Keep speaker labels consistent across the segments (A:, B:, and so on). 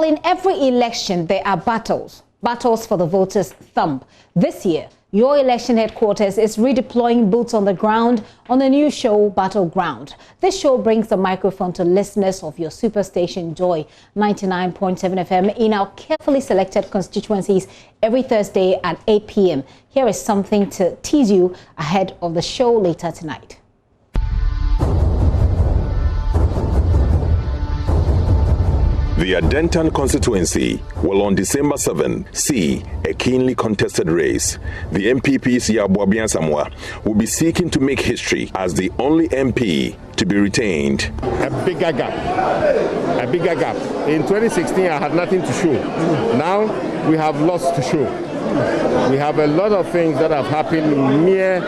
A: Well, in every election, there are battles for the voters' thumb. This year, your election headquarters is redeploying boots on the ground on the new show, Battleground. This show brings the microphone to listeners of your superstation Joy 99.7 FM in our carefully selected constituencies every Thursday at 8 p.m. Here is something to tease you ahead of the show later tonight.
B: The Adentan constituency will on December 7 see a keenly contested race. The MPP's Yabuabian Samoa will be seeking to make history as the only MP to be retained.
C: A bigger gap. In 2016, I had nothing to show. Now we have lots to show. We have a lot of things that have happened in mere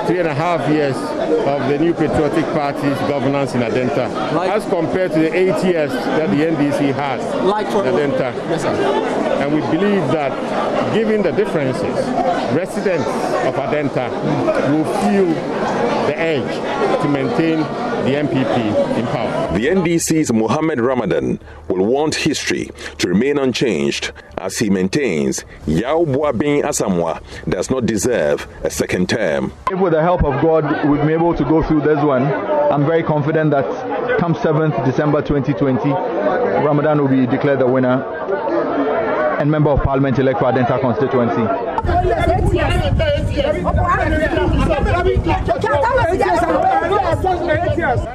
C: 3.5 years of the new patriotic party's governance in Adenta, as compared to the 8 years that the NDC has in Adenta.
D: Yes, sir.
C: And we believe that, given the differences, residents of Adenta will feel the edge to maintain the MPP in power.
B: The NDC's Mohammed Ramadan will want history to remain unchanged as he maintains Yao Boabin Asamoah does not deserve a second term.
E: If with the help of God we've been able to go through this one, I'm very confident that come 7th December 2020, Ramadan will be declared the winner and Member of Parliament elect for Adenta constituency.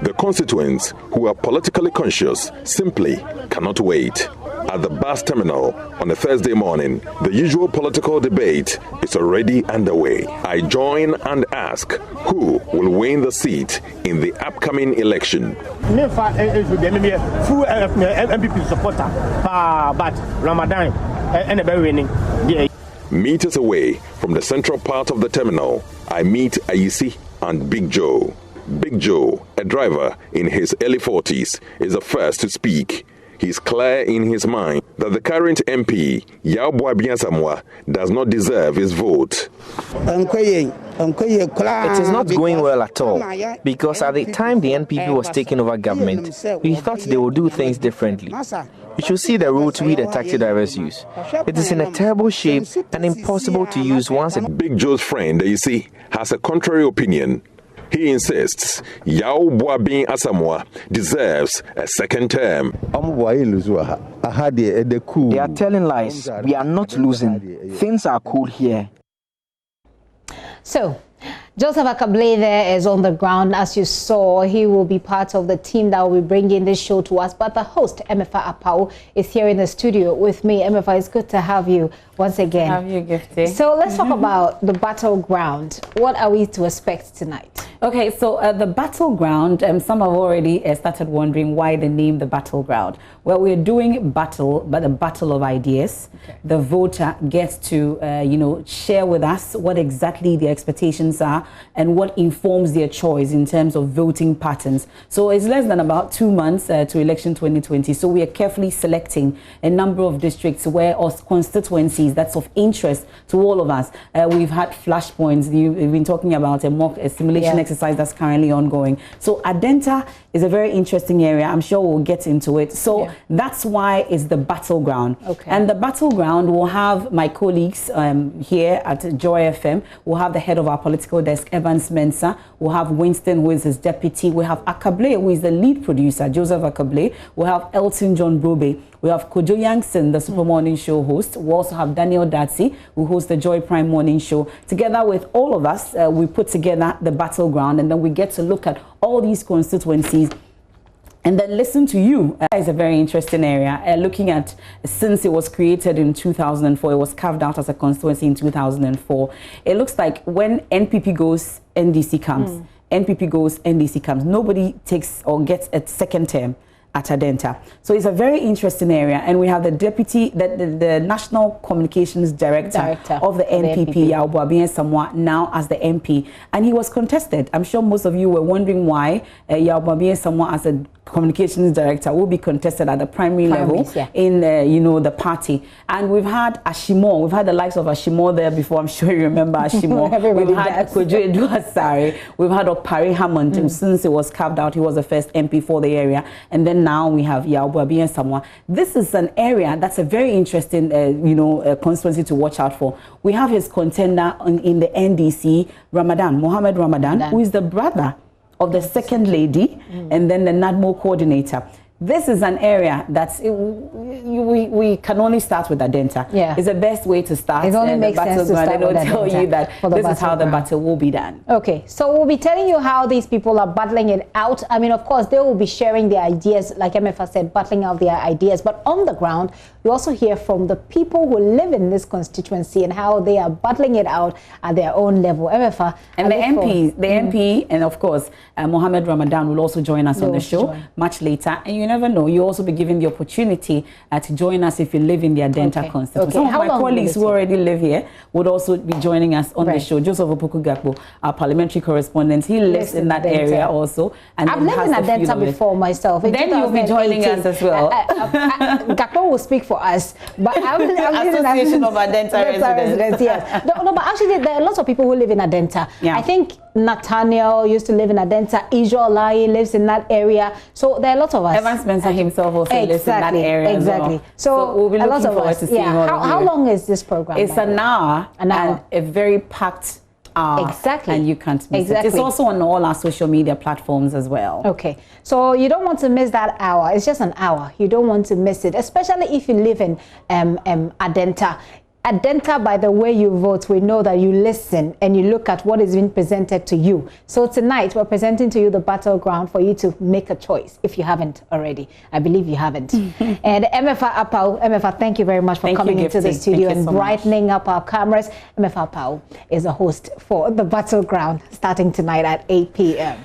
B: The constituents who are politically conscious simply cannot wait. At the bus terminal on a Thursday morning, the usual political debate is already underway. I join and ask who will win the seat in the upcoming election.
F: MPP supporter, but Ramadan and a winning.
B: Meters away from the central part of the terminal, I meet Ayisi and Big Joe. Big Joe, a driver in his early 40s, is the first to speak. He's clear in his mind that the current MP, Yao Boabin Asamoah, does not deserve his vote.
G: It is not going well at all, because at the time the NPP was taking over government, we thought they would do things differently. You should see the route we the taxi drivers use. It is in a terrible shape and impossible to use once.
B: Big Joe's friend, you see, has a contrary opinion. He insists Yao Boabin Asamoah deserves a second term.
G: They are telling lies. We are not losing. Things are cool here.
A: So, Joseph Akable there is on the ground. As you saw, he will be part of the team that will be bringing this show to us. But the host, Emefa Apau, is here in the studio with me. Emefa, it's good to have you once again.
H: Have you, Gifty?
A: So let's talk about the battleground. What are we to expect tonight?
H: Okay, so the battleground, some have already started wondering why the name the battleground. Well, we're doing battle, but a battle of ideas. Okay. The voter gets to, share with us what exactly their expectations are and what informs their choice in terms of voting patterns. So it's less than about 2 months to election 2020. So we are carefully selecting a number of districts where or constituencies that's of interest to all of us. We've had flashpoints. We've been talking about a simulation exercise that's currently ongoing. So Adenta is a very interesting area. I'm sure we'll get into it. So that's why it's the battleground. Okay. And the battleground will have my colleagues here at JoyFM. We'll have the head of our political desk, Evans Mensah. We'll have Winston, who is his deputy. We have Akable, who is the lead producer, Joseph Akable. We'll have Elton John Brobe. We have Kojo Yankson, the Super Morning Show host. We also have Daniel Datsi, who hosts the Joy Prime Morning Show. Together with all of us, we put together the battleground, and then we get to look at all these constituencies and then listen to you. It's a very interesting area. Looking at, since it was created in 2004, it was carved out as a constituency in 2004. It looks like when NPP goes, NDC comes. NPP goes, NDC comes. Nobody takes or gets a second term at Adenta. So it's a very interesting area, and we have the deputy, the National Communications Director of the NPP, Yao Boabin Asamoah, now as the MP, and he was contested. I'm sure most of you were wondering why Yao Boabin Asamoah, as a communications director, will be contested at the primary level in the party. And we've had Ashimo, we've had the likes of Ashimo there before. I'm sure you remember Ashimo. We've had Kojo Eduasare, we've had Okpare Hammond. Since it was carved out, he was the first MP for the area. And then now we have Yaobuabi and Samoa. This is an area that's a very interesting constituency to watch out for. We have his contender in the NDC, Mohammed Ramadan, who is the brother of the second lady and then the NADMO coordinator. This is an area that's we can only start with Adenta. Yeah, it's the best way to start. It only makes sense to start with Adenta. Tell you that this is how the battle will be done. Okay, so we'll be telling you how these people are battling it out. I mean, of course, they will be sharing their ideas, like MFA said, battling out their ideas. But on the ground, we also hear from the people who live in this constituency and how they are battling it out at their own level. MFA and the MP, and of course, Mohammed Ramadan will also join us on the show much later. And you never know, you also be given the opportunity to join us if you live in the Adenta constituency. Some of my colleagues who already live here would also be joining us on the show. Joseph Opoku Gakpo, our parliamentary correspondent, he lives in that area also. And I've lived in Adenta before myself. Then you'll be joining us as well. Gakpo will speak for us, but I've lived in Association of Adenta residents. Yes. No, but actually there are lots of people who live in Adenta. I think Nathaniel used to live in Adenta. Ijo Olai lives in that area. So there are lots of us. Evan Spencer himself also lives in that area. Exactly. So we'll be looking forward to seeing all of you. How long is this program? It's an hour. And a very packed hour. Exactly. And you can't miss it. It's also on all our social media platforms as well. Okay. So you don't want to miss that hour. It's just an hour. You don't want to miss it, especially if you live in Adenta. Adenta, by the way you vote, we know that you listen and you look at what is being presented to you. So tonight, we're presenting to you the battleground for you to make a choice, if you haven't already. I believe you haven't. And MFA Apau, MFA, thank you very much for coming into the studio and brightening up our cameras. MFA Apau is a host for the battleground, starting tonight at 8 p.m.